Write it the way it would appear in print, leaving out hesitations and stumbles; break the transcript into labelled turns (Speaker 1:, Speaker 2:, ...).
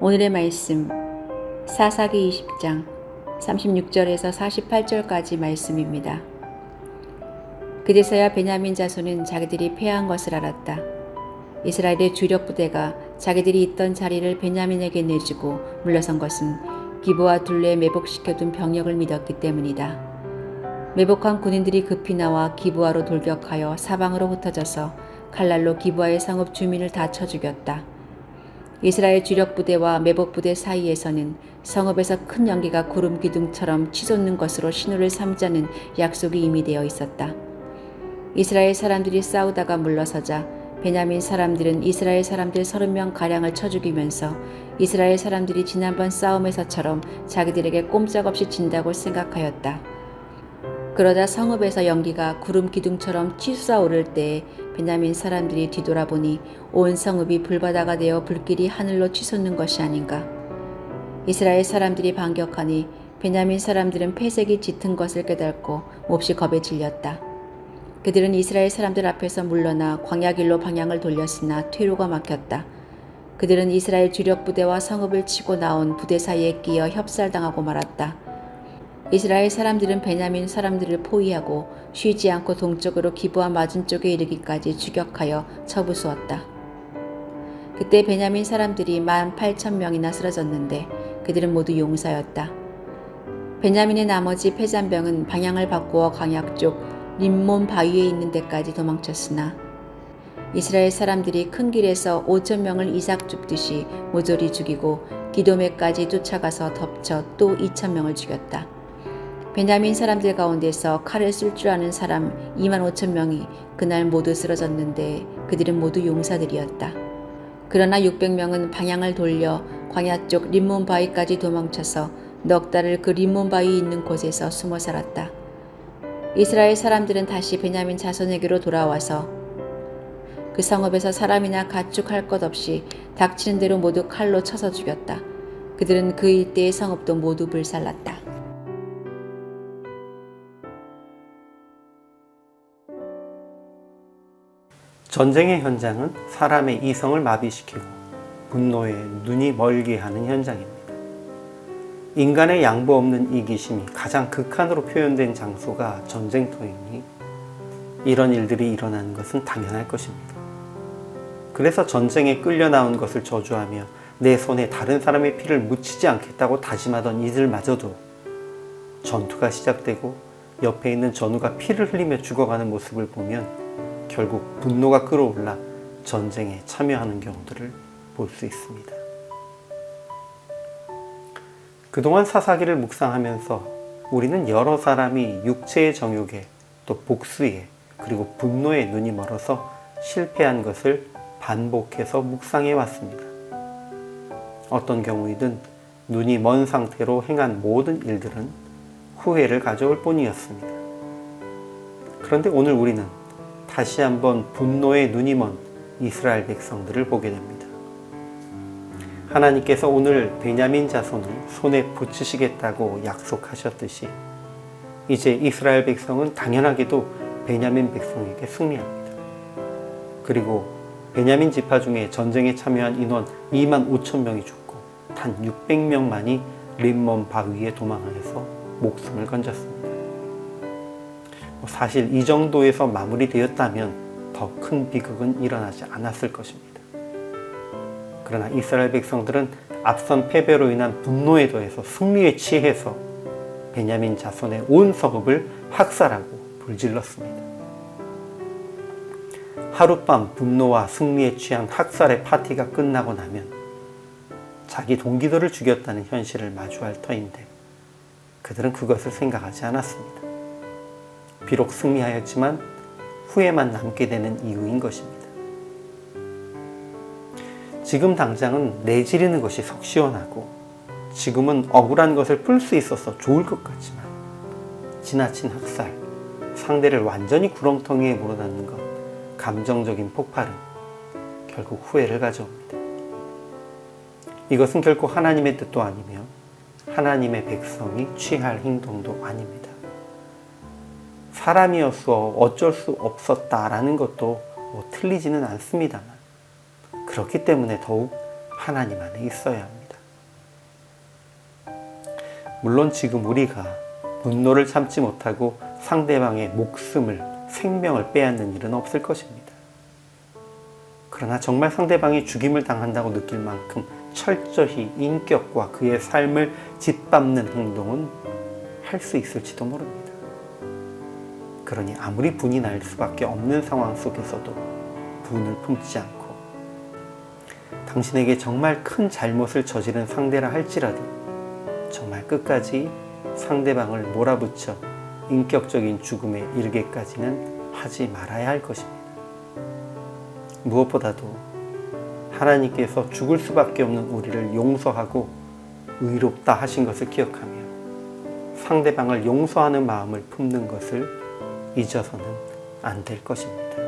Speaker 1: 오늘의 말씀 사사기 20장 36절에서 48절까지 말씀입니다. 그제서야 베냐민 자손은 자기들이 패한 것을 알았다. 이스라엘의 주력 부대가 자기들이 있던 자리를 베냐민에게 내주고 물러선 것은 기브와 둘레에 매복시켜둔 병력을 믿었기 때문이다. 매복한 군인들이 급히 나와 기브아로 돌격하여 사방으로 흩어져서 칼날로 기브아의 성읍 주민을 다 쳐 죽였다. 이스라엘 주력 부대와 매복 부대 사이에서는 성읍에서 큰 연기가 구름 기둥처럼 치솟는 것으로 신호를 삼자는 약속이 이미 되어 있었다. 이스라엘 사람들이 싸우다가 물러서자 베냐민 사람들은 이스라엘 사람들 30명 가량을 쳐 죽이면서 이스라엘 사람들이 지난번 싸움에서처럼 자기들에게 꼼짝없이 진다고 생각하였다. 그러자 성읍에서 연기가 구름 기둥처럼 치솟아오를 때에 베냐민 사람들이 뒤돌아보니 온 성읍이 불바다가 되어 불길이 하늘로 치솟는 것이 아닌가. 이스라엘 사람들이 반격하니 베냐민 사람들은 패색이 짙은 것을 깨닫고 몹시 겁에 질렸다. 그들은 이스라엘 사람들 앞에서 물러나 광야길로 방향을 돌렸으나 퇴로가 막혔다. 그들은 이스라엘 주력 부대와 성읍을 치고 나온 부대 사이에 끼어 협살당하고 말았다. 이스라엘 사람들은 베냐민 사람들을 포위하고 쉬지 않고 동쪽으로 기브아 맞은쪽에 이르기까지 추격하여 쳐부수었다. 그때 베냐민 사람들이 18,000명이나 쓰러졌는데 그들은 모두 용사였다. 베냐민의 나머지 패잔병은 방향을 바꾸어 광야 쪽 림몬 바위에 있는 데까지 도망쳤으나 이스라엘 사람들이 큰 길에서 5,000명을 이삭 줍듯이 모조리 죽이고 기도메까지 쫓아가서 덮쳐 또 2,000명을 죽였다. 베냐민 사람들 가운데서 칼을 쓸 줄 아는 사람 25,000명이 그날 모두 쓰러졌는데 그들은 모두 용사들이었다. 그러나 600명은 방향을 돌려 광야 쪽 림몬 바위까지 도망쳐서 넉 달을 그 림몬 바위 있는 곳에서 숨어 살았다. 이스라엘 사람들은 다시 베냐민 자손에게로 돌아와서 그 성읍에서 사람이나 가축할 것 없이 닥치는 대로 모두 칼로 쳐서 죽였다. 그들은 그 일대의 성읍도 모두 불살랐다.
Speaker 2: 전쟁의 현장은 사람의 이성을 마비시키고 분노에 눈이 멀게 하는 현장입니다. 인간의 양보 없는 이기심이 가장 극한으로 표현된 장소가 전쟁터이니 이런 일들이 일어나는 것은 당연할 것입니다. 그래서 전쟁에 끌려 나온 것을 저주하며 내 손에 다른 사람의 피를 묻히지 않겠다고 다짐하던 이들마저도 전투가 시작되고 옆에 있는 전우가 피를 흘리며 죽어가는 모습을 보면 결국 분노가 끌어올라 전쟁에 참여하는 경우들을 볼 수 있습니다. 그동안 사사기를 묵상하면서 우리는 여러 사람이 육체의 정욕에 또 복수에 그리고 분노에 눈이 멀어서 실패한 것을 반복해서 묵상해 왔습니다. 어떤 경우이든 눈이 먼 상태로 행한 모든 일들은 후회를 가져올 뿐이었습니다. 그런데 오늘 우리는 다시 한번 분노에 눈이 먼 이스라엘 백성들을 보게 됩니다. 하나님께서 오늘 베냐민 자손을 손에 붙이시겠다고 약속하셨듯이 이제 이스라엘 백성은 당연하게도 베냐민 백성에게 승리합니다. 그리고 베냐민 지파 중에 전쟁에 참여한 인원 25,000명이 죽고 단 600명만이 림몬 바위에 도망하여서 목숨을 건졌습니다. 사실 이 정도에서 마무리되었다면 더 큰 비극은 일어나지 않았을 것입니다. 그러나 이스라엘 백성들은 앞선 패배로 인한 분노에 더해서 승리에 취해서 베냐민 자손의 온 성읍을 학살하고 불질렀습니다. 하룻밤 분노와 승리에 취한 학살의 파티가 끝나고 나면 자기 동기들을 죽였다는 현실을 마주할 터인데 그들은 그것을 생각하지 않았습니다. 비록 승리하였지만 후회만 남게 되는 이유인 것입니다. 지금 당장은 내지르는 것이 속 시원하고 지금은 억울한 것을 풀 수 있어서 좋을 것 같지만 지나친 학살, 상대를 완전히 구렁텅이에 몰아넣는 것, 감정적인 폭발은 결국 후회를 가져옵니다. 이것은 결코 하나님의 뜻도 아니며 하나님의 백성이 취할 행동도 아닙니다. 사람이었어 어쩔 수 없었다라는 것도 틀리지는 않습니다만 그렇기 때문에 더욱 하나님 안에 있어야 합니다. 물론 지금 우리가 분노를 참지 못하고 상대방의 목숨을, 생명을 빼앗는 일은 없을 것입니다. 그러나 정말 상대방이 죽임을 당한다고 느낄 만큼 철저히 인격과 그의 삶을 짓밟는 행동은 할 수 있을지도 모릅니다. 그러니 아무리 분이 날 수밖에 없는 상황 속에서도 분을 품지 않고 당신에게 정말 큰 잘못을 저지른 상대라 할지라도 정말 끝까지 상대방을 몰아붙여 인격적인 죽음에 이르게까지는 하지 말아야 할 것입니다. 무엇보다도 하나님께서 죽을 수밖에 없는 우리를 용서하고 의롭다 하신 것을 기억하며 상대방을 용서하는 마음을 품는 것을 잊어서는 안 될 것입니다.